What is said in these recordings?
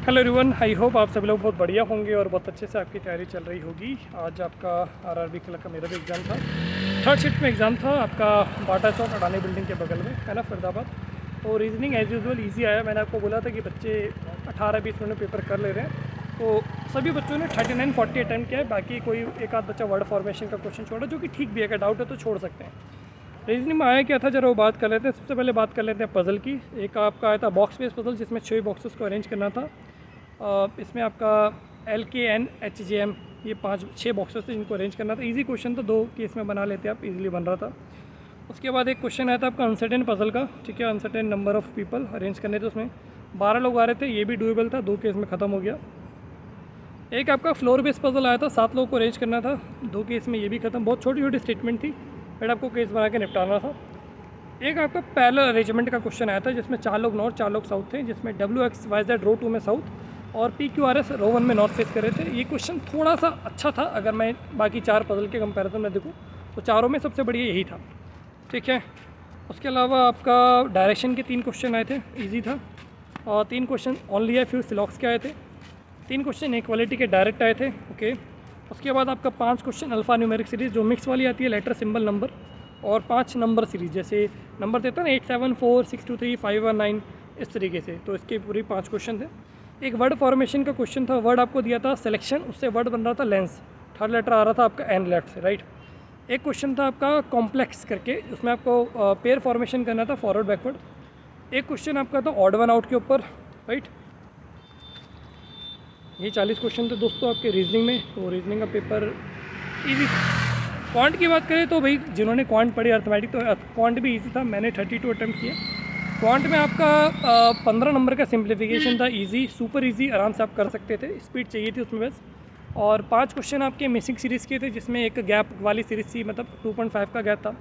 Hello everyone, I hope आप सभी लोग बहुत बढ़िया होंगे और बहुत अच्छे से आपकी तैयारी चल रही होगी। आज आपका आरआरबी क्लर्क का मेरा भी एग्ज़ाम था। थर्ड शिफ्ट में एग्ज़ाम था आपका बाटा चौक अडानी बिल्डिंग के बगल में, है ना, फरीदाबाद। तो रीजनिंग एज यूजुअल ईजी आया। मैंने आपको बोला था कि बच्चे 18-20 मिनट में पेपर कर ले रहे हैं, तो सभी बच्चों ने 39-40 अटैम्प्ट किया है। बाकी कोई एक आध बच्चा वर्ड फॉर्मेशन का क्वेश्चन छोड़ा, जो कि ठीक भी है। अगर डाउट है तो छोड़ सकते हैं। रीजनिंग में आया क्या था, जरा वो बात कर लेते हैं। सबसे पहले बात कर लेते हैं पज़ल की। एक आपका आया था बॉक्स बेस पज़ल, जिसमें 6 बॉक्सेस को अरेंज करना था। इसमें आपका LKNHJM ये 5-6 बॉक्सेस थे जिनको अरेंज करना था। इजी क्वेश्चन था, 2 केस में बना लेते आप, इजीली बन रहा था। उसके बाद एक क्वेश्चन आया था आपका अनसर्टेन पज़ल का, ठीक है। Uncertain number of people arrange करने थे, उसमें 12 लोग आ रहे थे। ये भी डूएबल था, 2 केस में ख़त्म हो गया। एक आपका फ्लोर बेस पज़ल आया था, 7 लोगों को अरेंज करना था, 2 केस में ये भी ख़त्म। बहुत छोटी छोटी स्टेटमेंट थी, बट आपको केस बना के निपटाना था। एक आपका पैरेलल अरेंजमेंट का क्वेश्चन आया था, जिसमें 4 लोग नॉर्थ 4 लोग साउथ थे, जिसमें WXYZ रो 2 में साउथ और PQRS रो 1 में नॉर्थ फेस कर रहे थे। ये क्वेश्चन थोड़ा सा अच्छा था, अगर मैं बाकी 4 पज़ल के कंपैरिजन में देखूँ तो चारों में सबसे बढ़िया यही था, ठीक है। उसके अलावा आपका डायरेक्शन के 3 क्वेश्चन आए थे, ईजी था। और 3 क्वेश्चन ओनली है फ्यू सिलॉक्स के आए थे। 3 क्वेश्चन इक्वालिटी के डायरेक्ट आए थे, ओके। उसके बाद आपका 5 क्वेश्चन अल्फ़ा न्यूमेरिक सीरीज़, जो मिक्स वाली आती है, लेटर सिंबल नंबर, और 5 नंबर सीरीज़, जैसे नंबर देता है ना 874623519, इस तरीके से। तो इसके पूरी 5 क्वेश्चन थे। एक वर्ड फॉर्मेशन का क्वेश्चन था, वर्ड आपको दिया था सिलेक्शन, उससे वर्ड बन रहा था लेंस, थर्ड लेटर आ रहा था आपका एन लेफ्ट से, राइट। एक क्वेश्चन था आपका कॉम्प्लेक्स करके, उसमें आपको पेयर फॉर्मेशन करना था, फॉरवर्ड बैकवर्ड। एक क्वेश्चन आपका था ऑड वन आउट के ऊपर, राइट। ये 40 क्वेश्चन थे दोस्तों आपके रीजनिंग में। तो रीजनिंग का पेपर ईजी। क्वांट की बात करें तो भाई जिन्होंने क्वांट पढ़ी अर्थमेटिक, तो क्वांट भी ईजी था। मैंने 32 अटैम्प्ट किए। क्वांट में आपका 15 नंबर का सिंप्लीफिकेशन था, ईजी, सुपर ईजी, आराम से आप कर सकते थे। स्पीड चाहिए थी उसमें बस। और 5 क्वेश्चन आपके मिसिंग सीरीज़ के थे, जिसमें एक गैप वाली सीरीज़ थी, मतलब 2.5 का गैप था।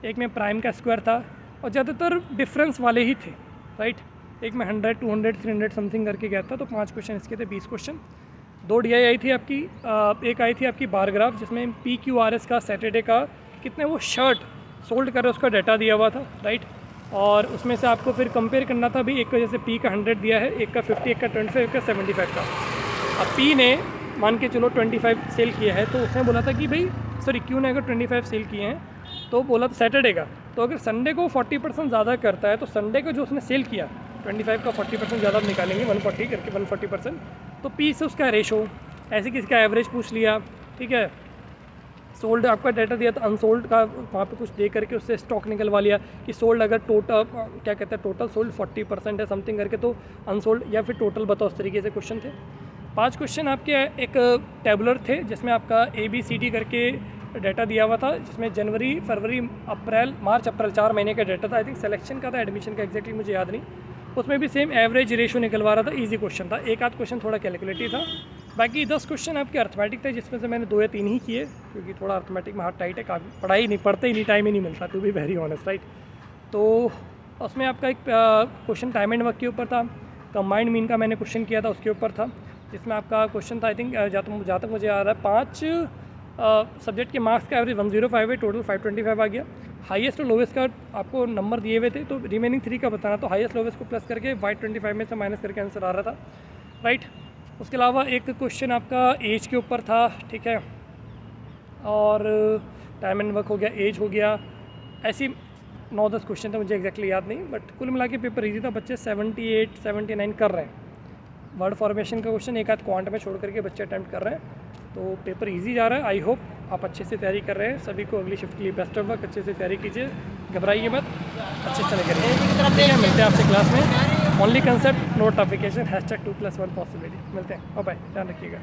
एक में प्राइम का स्क्वायर था, और ज़्यादातर डिफरेंस वाले ही थे, राइट। एक में 100, 200, 300 समथिंग करके गया था। तो 5 क्वेश्चन इसके थे, 20 क्वेश्चन। 2 DI आई थी आपकी। एक आई थी आपकी बार ग्राफ, जिसमें PQRS का सैटरडे का कितने वो शर्ट सोल्ड कर रहे उसका डाटा दिया हुआ था, राइट। और उसमें से आपको फिर कंपेयर करना था भी, एक का जैसे P का 100 दिया है, एक का 50, एक का 25, एक का 75 का। अब P ने मान के चलो 25 सेल किया है, तो उसने बोला था कि भाई सॉरी Q ने अगर 25 सेल किए हैं, तो बोला था सैटरडे का, तो अगर संडे को 40% ज़्यादा करता है, तो संडे को जो उसने सेल किया 25 का 40% ज़्यादा निकालेंगे, 140 करके 140%, तो P से उसका रेशो, ऐसे किसी का एवरेज पूछ लिया, ठीक है। सोल्ड आपका डाटा दिया था, अनसोल्ड का वहाँ पे कुछ दे करके उससे स्टॉक निकलवा लिया कि सोल्ड अगर टोटल क्या कहते हैं, टोटल सोल्ड 40% है समथिंग करके, तो अनसोल्ड या फिर टोटल बताओ, उस तरीके से क्वेश्चन थे। 5 क्वेश्चन आपके एक टेबुलर थे, जिसमें आपका ABCD करके डाटा दिया हुआ था, जिसमें जनवरी, फरवरी, अप्रैल, मार्च, अप्रैल 4 महीने का डाटा था। आई थिंक सिलेक्शन का था, एडमिशन का एग्जैक्टली मुझे याद नहीं। उसमें भी सेम एवरेज रेशो निकलवा रहा था, इजी क्वेश्चन था। एक आध क्वेश्चन थोड़ा कैलकुलेटिव था। बाकी 10 क्वेश्चन आपके अर्थमेटिक थे, जिसमें से मैंने 2 या 3 ही किए, क्योंकि थोड़ा अर्थमेटिक में हाथ टाइट है, काफ़ी पढ़ाई नहीं, पढ़ते ही नहीं, टाइम ही नहीं मिलता, to be very honest, right. तो उसमें आपका एक क्वेश्चन टाइम एंड वर्क के ऊपर था। कंबाइंड मीन का मैंने क्वेश्चन किया था, उसके ऊपर था, जिसमें आपका क्वेश्चन था, आई थिंक जहाँ तक मुझे आ रहा है, 5 सब्जेक्ट के मार्क्स का एवरेज 105 है, टोटल 525 आ गया। हाईएस्ट और लोवेस्ट का आपको नंबर दिए हुए थे, तो रिमेनिंग 3 का बताना, तो हाईएस्ट लोवेस्ट को प्लस करके 525 में से माइनस करके आंसर आ रहा था, राइट। उसके अलावा एक क्वेश्चन आपका एज के ऊपर था, ठीक है। और टाइम एंड वर्क हो गया, एज हो गया, ऐसी 9-10 क्वेश्चन थे, मुझे एग्जैक्टली याद नहीं, बट कुल मिला के पेपर ईजी था। बच्चे 78-79 कर रहे हैं। वर्ड फॉर्मेशन का क्वेश्चन एक आध क्वांट में छोड़ करके बच्चे अटैम्प्ट कर रहे हैं, तो पेपर इजी जा रहा है। आई होप आप अच्छे से तैयारी कर रहे हैं। सभी को अगली शिफ्ट के लिए बेस्ट ऑफ लक, अच्छे से तैयारी कीजिए, घबराइए मत, अच्छे से करिए, ठीक है। मिलते हैं आपसे क्लास में। Only concept notification #2+1 possibility. मिलते हैं, बाय, ध्यान रखिएगा।